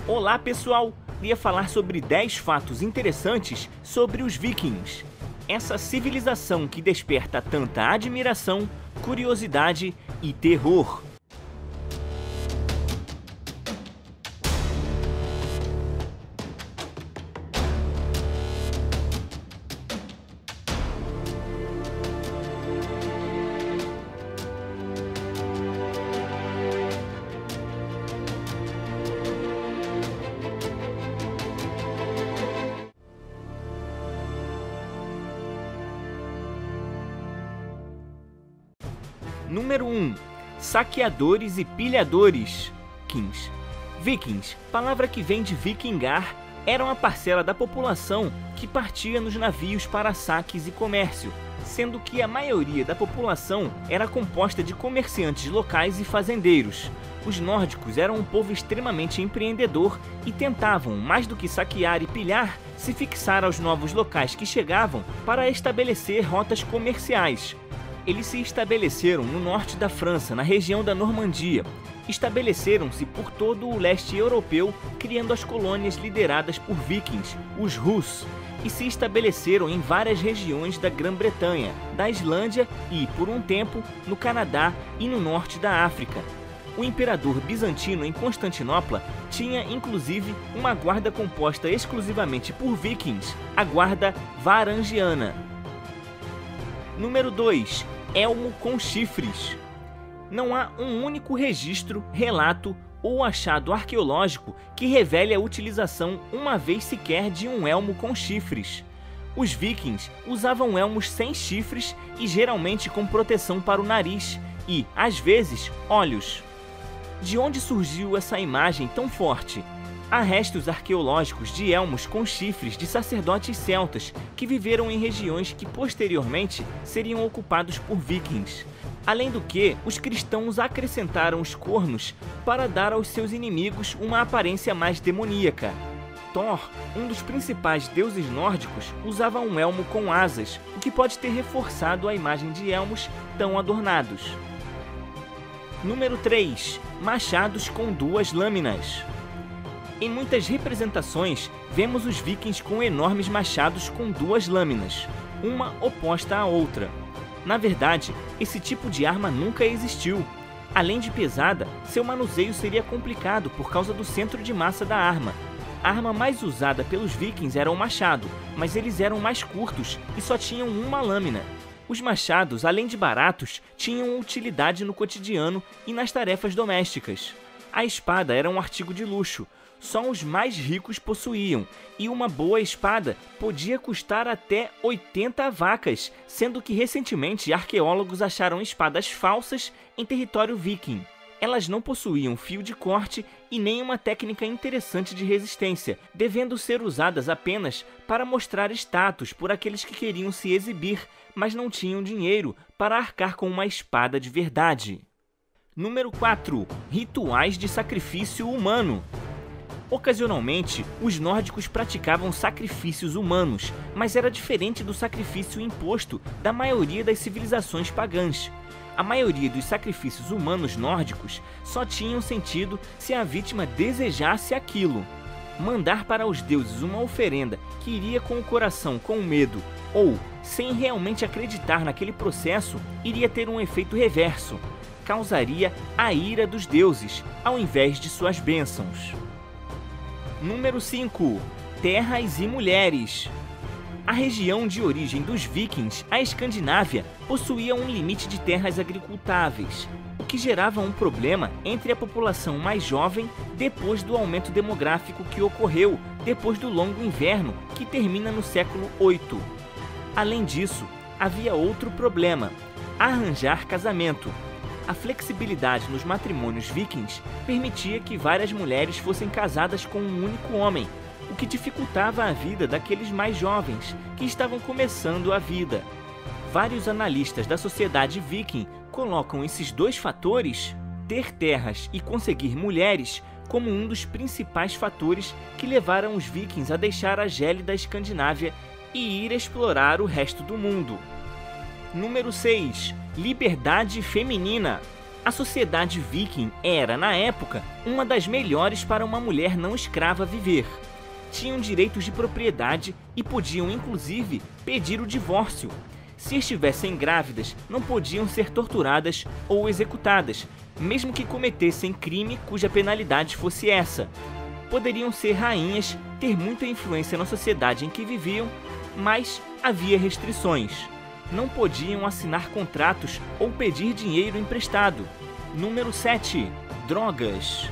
Olá pessoal, queria falar sobre 10 fatos interessantes sobre os vikings. Essa civilização que desperta tanta admiração, curiosidade e terror. Número 1. Saqueadores e pilhadores. Vikings, palavra que vem de vikingar, eram a parcela da população que partia nos navios para saques e comércio, sendo que a maioria da população era composta de comerciantes locais e fazendeiros. Os nórdicos eram um povo extremamente empreendedor e tentavam, mais do que saquear e pilhar, se fixar aos novos locais que chegavam para estabelecer rotas comerciais. Eles se estabeleceram no norte da França, na região da Normandia. Estabeleceram-se por todo o leste europeu, criando as colônias lideradas por vikings, os Rus, e se estabeleceram em várias regiões da Grã-Bretanha, da Islândia e, por um tempo, no Canadá e no norte da África. O imperador bizantino em Constantinopla tinha, inclusive, uma guarda composta exclusivamente por vikings, a Guarda Varangiana. Número 2. Elmo com chifres. Não há um único registro, relato ou achado arqueológico que revele a utilização uma vez sequer de um elmo com chifres. Os vikings usavam elmos sem chifres e geralmente com proteção para o nariz e, às vezes, olhos. De onde surgiu essa imagem tão forte? Há restos arqueológicos de elmos com chifres de sacerdotes celtas que viveram em regiões que posteriormente seriam ocupados por vikings. Além do que, os cristãos acrescentaram os cornos para dar aos seus inimigos uma aparência mais demoníaca. Thor, um dos principais deuses nórdicos, usava um elmo com asas, o que pode ter reforçado a imagem de elmos tão adornados. Número 3. Machados com duas lâminas. Em muitas representações, vemos os vikings com enormes machados com duas lâminas, uma oposta à outra. Na verdade, esse tipo de arma nunca existiu. Além de pesada, seu manuseio seria complicado por causa do centro de massa da arma. A arma mais usada pelos vikings era o machado, mas eles eram mais curtos e só tinham uma lâmina. Os machados, além de baratos, tinham utilidade no cotidiano e nas tarefas domésticas. A espada era um artigo de luxo. Só os mais ricos possuíam, e uma boa espada podia custar até 80 vacas, sendo que recentemente arqueólogos acharam espadas falsas em território viking. Elas não possuíam fio de corte e nem uma técnica interessante de resistência, devendo ser usadas apenas para mostrar status por aqueles que queriam se exibir, mas não tinham dinheiro para arcar com uma espada de verdade. Número 4. Rituais de sacrifício humano. Ocasionalmente, os nórdicos praticavam sacrifícios humanos, mas era diferente do sacrifício imposto da maioria das civilizações pagãs. A maioria dos sacrifícios humanos nórdicos só tinham sentido se a vítima desejasse aquilo. Mandar para os deuses uma oferenda que iria com o coração com medo ou sem realmente acreditar naquele processo iria ter um efeito reverso. Causaria a ira dos deuses, ao invés de suas bênçãos. Número 5. Terras e mulheres. A região de origem dos vikings, a Escandinávia, possuía um limite de terras agricultáveis, o que gerava um problema entre a população mais jovem depois do aumento demográfico que ocorreu depois do longo inverno, que termina no século VIII. Além disso, havia outro problema: arranjar casamento. A flexibilidade nos matrimônios vikings permitia que várias mulheres fossem casadas com um único homem, o que dificultava a vida daqueles mais jovens, que estavam começando a vida. Vários analistas da sociedade viking colocam esses dois fatores, ter terras e conseguir mulheres, como um dos principais fatores que levaram os vikings a deixar a gélida Escandinávia e ir explorar o resto do mundo. Número 6. Liberdade feminina. A sociedade viking era, na época, uma das melhores para uma mulher não escrava viver. Tinham direitos de propriedade e podiam, inclusive, pedir o divórcio. Se estivessem grávidas, não podiam ser torturadas ou executadas, mesmo que cometessem crime cuja penalidade fosse essa. Poderiam ser rainhas, ter muita influência na sociedade em que viviam, mas havia restrições. Não podiam assinar contratos ou pedir dinheiro emprestado. Número 7. Drogas.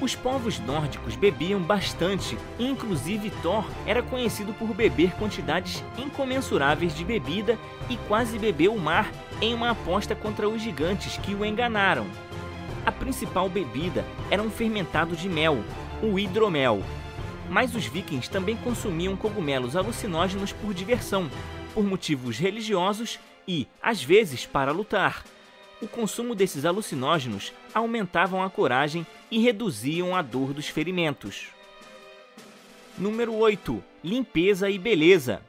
Os povos nórdicos bebiam bastante e inclusive Thor era conhecido por beber quantidades incomensuráveis de bebida e quase bebeu o mar em uma aposta contra os gigantes que o enganaram. A principal bebida era um fermentado de mel, o hidromel. Mas os vikings também consumiam cogumelos alucinógenos por diversão, por motivos religiosos e, às vezes, para lutar. O consumo desses alucinógenos aumentavam a coragem e reduziam a dor dos ferimentos. Número 8. Limpeza e beleza.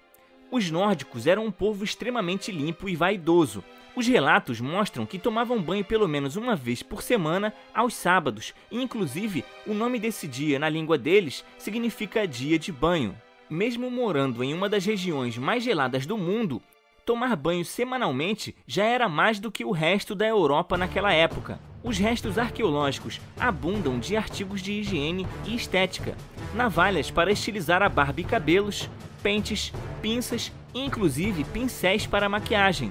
Os nórdicos eram um povo extremamente limpo e vaidoso. Os relatos mostram que tomavam banho pelo menos uma vez por semana aos sábados, e inclusive o nome desse dia na língua deles significa dia de banho. Mesmo morando em uma das regiões mais geladas do mundo, tomar banho semanalmente já era mais do que o resto da Europa naquela época. Os restos arqueológicos abundam de artigos de higiene e estética, navalhas para estilizar a barba e cabelos, pentes, pinças e inclusive pincéis para maquiagem.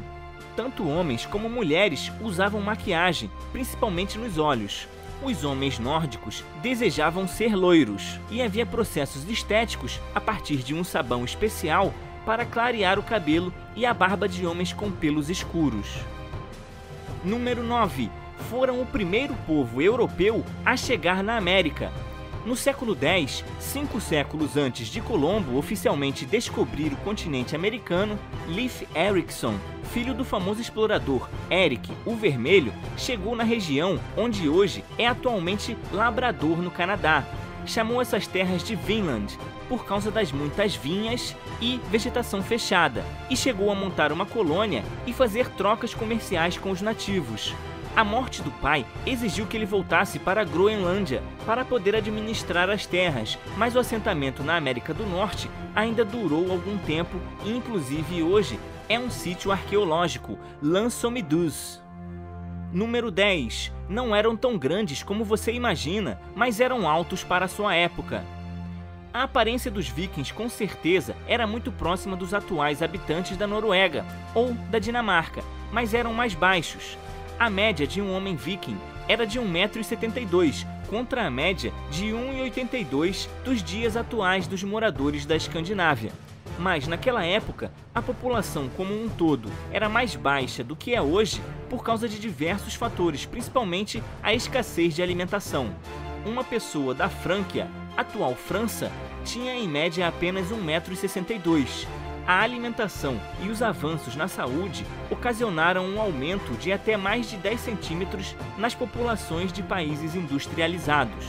Tanto homens como mulheres usavam maquiagem, principalmente nos olhos. Os homens nórdicos desejavam ser loiros e havia processos estéticos a partir de um sabão especial para clarear o cabelo e a barba de homens com pelos escuros. Número 9. Foram o primeiro povo europeu a chegar na América. No século X, 5 séculos antes de Colombo oficialmente descobrir o continente americano, Leif Erikson, filho do famoso explorador Erik o Vermelho, chegou na região onde hoje é atualmente Labrador, no Canadá. Chamou essas terras de Vinland por causa das muitas vinhas e vegetação fechada, e chegou a montar uma colônia e fazer trocas comerciais com os nativos. A morte do pai exigiu que ele voltasse para a Groenlândia para poder administrar as terras, mas o assentamento na América do Norte ainda durou algum tempo e inclusive hoje é um sítio arqueológico, L'Anse-aux-Meduses. Número 10. Não eram tão grandes como você imagina, mas eram altos para sua época. A aparência dos vikings com certeza era muito próxima dos atuais habitantes da Noruega ou da Dinamarca, mas eram mais baixos. A média de um homem viking era de 1,72 m, contra a média de 1,82 dos dias atuais dos moradores da Escandinávia. Mas naquela época, a população como um todo era mais baixa do que é hoje por causa de diversos fatores, principalmente a escassez de alimentação. Uma pessoa da Frânquia, atual França, tinha em média apenas 1,62 m. A alimentação e os avanços na saúde ocasionaram um aumento de até mais de 10 centímetros nas populações de países industrializados.